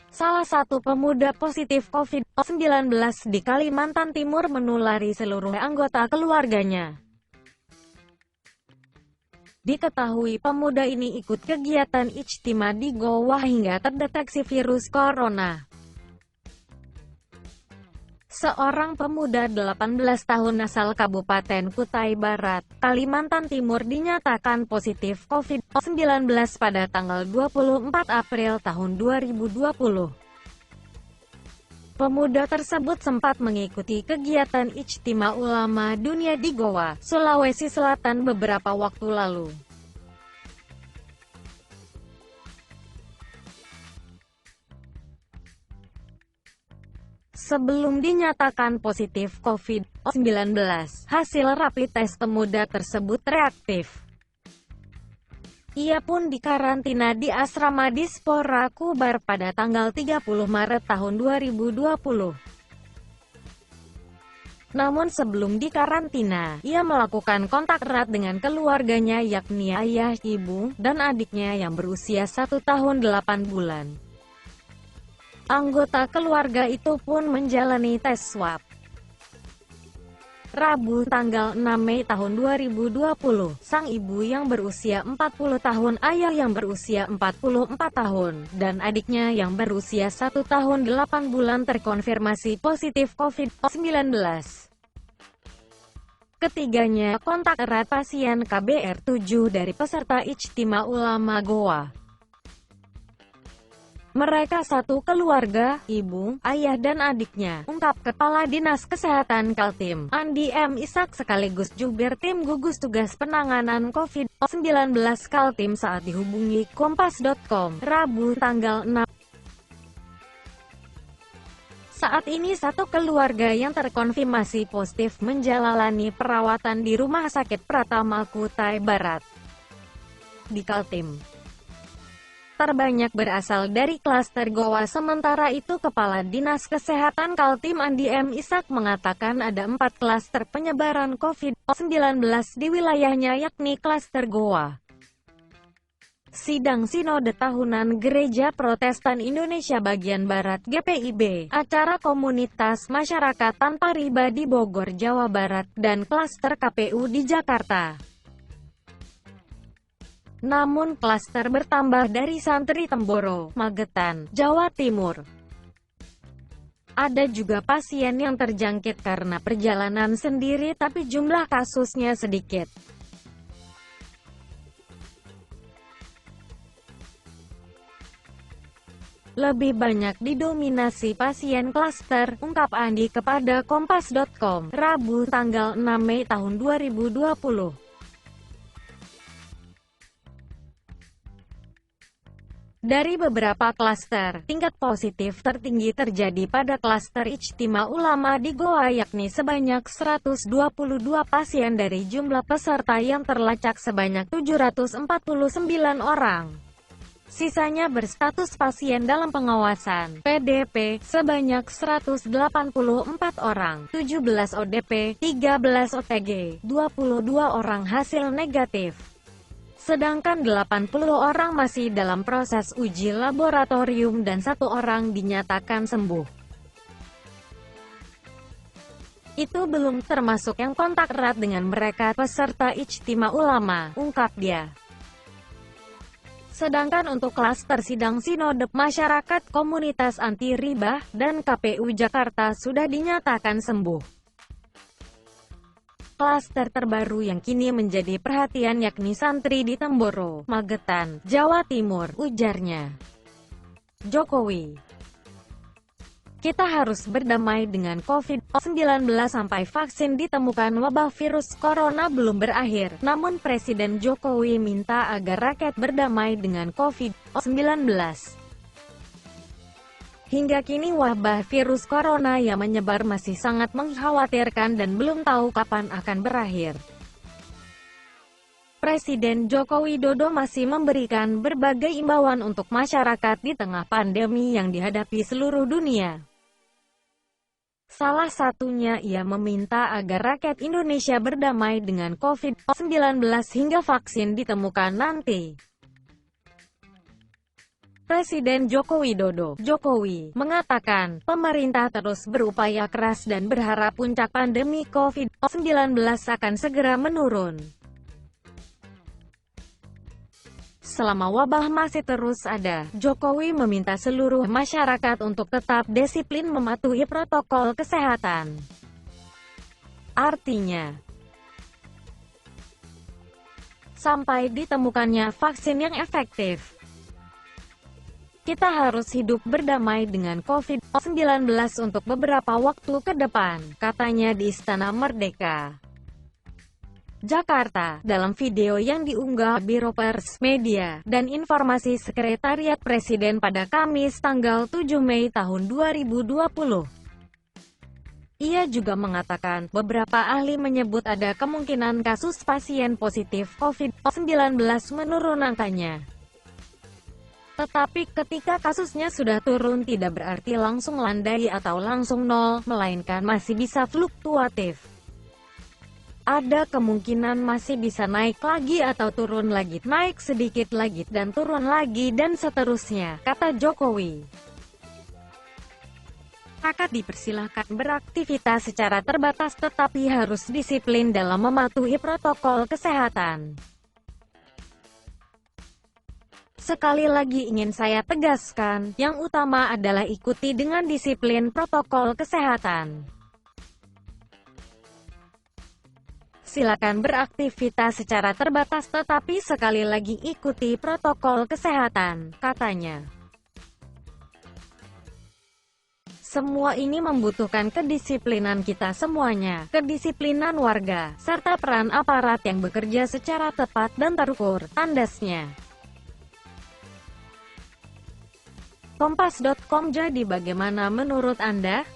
Salah satu pemuda positif COVID-19 di Kalimantan Timur menulari seluruh anggota keluarganya. Diketahui pemuda ini ikut kegiatan ijtima di Goa hingga terdeteksi virus corona. Seorang pemuda 18 tahun asal Kabupaten Kutai Barat, Kalimantan Timur dinyatakan positif COVID-19 pada tanggal 24 April tahun 2020. Pemuda tersebut sempat mengikuti kegiatan ijtima ulama dunia di Goa, Sulawesi Selatan beberapa waktu lalu. Sebelum dinyatakan positif COVID-19, hasil rapid test pemuda tersebut reaktif. Ia pun dikarantina di asrama Dispora Kubar pada tanggal 30 Maret tahun 2020. Namun sebelum dikarantina, ia melakukan kontak erat dengan keluarganya yakni ayah, ibu, dan adiknya yang berusia 1 tahun 8 bulan. Anggota keluarga itu pun menjalani tes swab. Rabu, tanggal 6 Mei tahun 2020, sang ibu yang berusia 40 tahun, ayah yang berusia 44 tahun, dan adiknya yang berusia 1 tahun 8 bulan terkonfirmasi positif COVID-19. Ketiganya kontak erat pasien KBR 7 dari peserta ijtima ulama Goa. Mereka satu keluarga, ibu, ayah dan adiknya, ungkap Kepala Dinas Kesehatan Kaltim, Andi M. Ishak sekaligus jubir tim gugus tugas penanganan COVID-19 Kaltim saat dihubungi Kompas.com, Rabu tanggal 6. Saat ini satu keluarga yang terkonfirmasi positif menjalani perawatan di Rumah Sakit Pratama Kutai Barat di Kaltim. Terbanyak berasal dari klaster Goa. Sementara itu Kepala Dinas Kesehatan Kaltim Andi M. Ishak mengatakan ada 4 klaster penyebaran COVID-19 di wilayahnya yakni klaster Goa. Sidang Sinode Tahunan Gereja Protestan Indonesia Bagian Barat GPIB, acara komunitas masyarakat tanpa riba di Bogor, Jawa Barat, dan klaster KPU di Jakarta. Namun klaster bertambah dari santri Temboro, Magetan, Jawa Timur. Ada juga pasien yang terjangkit karena perjalanan sendiri tapi jumlah kasusnya sedikit. Lebih banyak didominasi pasien klaster, ungkap Andi kepada Kompas.com, Rabu tanggal 6 Mei tahun 2020. Dari beberapa klaster, tingkat positif tertinggi terjadi pada klaster ijtima ulama di Goa yakni sebanyak 122 pasien dari jumlah peserta yang terlacak sebanyak 749 orang. Sisanya berstatus pasien dalam pengawasan, PDP, sebanyak 184 orang, 17 ODP, 13 OTG, 22 orang hasil negatif. Sedangkan 80 orang masih dalam proses uji laboratorium dan 1 orang dinyatakan sembuh. Itu belum termasuk yang kontak erat dengan mereka peserta ijtima ulama, ungkap dia. Sedangkan untuk klaster sidang sinode masyarakat komunitas anti riba dan KPU Jakarta sudah dinyatakan sembuh. Klaster terbaru yang kini menjadi perhatian yakni santri di Temboro, Magetan, Jawa Timur, ujarnya. Jokowi. Kita harus berdamai dengan COVID-19 sampai vaksin ditemukan. Wabah virus corona belum berakhir, namun Presiden Jokowi minta agar rakyat berdamai dengan COVID-19. Hingga kini wabah virus corona yang menyebar masih sangat mengkhawatirkan dan belum tahu kapan akan berakhir. Presiden Joko Widodo masih memberikan berbagai imbauan untuk masyarakat di tengah pandemi yang dihadapi seluruh dunia. Salah satunya ia meminta agar rakyat Indonesia berdamai dengan COVID-19 hingga vaksin ditemukan nanti. Presiden Joko Widodo, Jokowi, mengatakan, pemerintah terus berupaya keras dan berharap puncak pandemi COVID-19 akan segera menurun. Selama wabah masih terus ada, Jokowi meminta seluruh masyarakat untuk tetap disiplin mematuhi protokol kesehatan. Artinya, sampai ditemukannya vaksin yang efektif, kita harus hidup berdamai dengan COVID-19 untuk beberapa waktu ke depan, katanya di Istana Merdeka, Jakarta, dalam video yang diunggah Biro Pers, Media, dan Informasi Sekretariat Presiden pada Kamis tanggal 7 Mei tahun 2020. Ia juga mengatakan, beberapa ahli menyebut ada kemungkinan kasus pasien positif COVID-19 menurun angkanya. Tetapi ketika kasusnya sudah turun tidak berarti langsung landai atau langsung nol, melainkan masih bisa fluktuatif. Ada kemungkinan masih bisa naik lagi atau turun lagi, naik sedikit lagi, dan turun lagi dan seterusnya, kata Jokowi. Masyarakat dipersilahkan beraktivitas secara terbatas tetapi harus disiplin dalam mematuhi protokol kesehatan. Sekali lagi ingin saya tegaskan, yang utama adalah ikuti dengan disiplin protokol kesehatan. Silakan beraktivitas secara terbatas tetapi sekali lagi ikuti protokol kesehatan, katanya. Semua ini membutuhkan kedisiplinan kita semuanya, kedisiplinan warga, serta peran aparat yang bekerja secara tepat dan terukur, tandasnya. Kompas.com. Jadi bagaimana menurut Anda?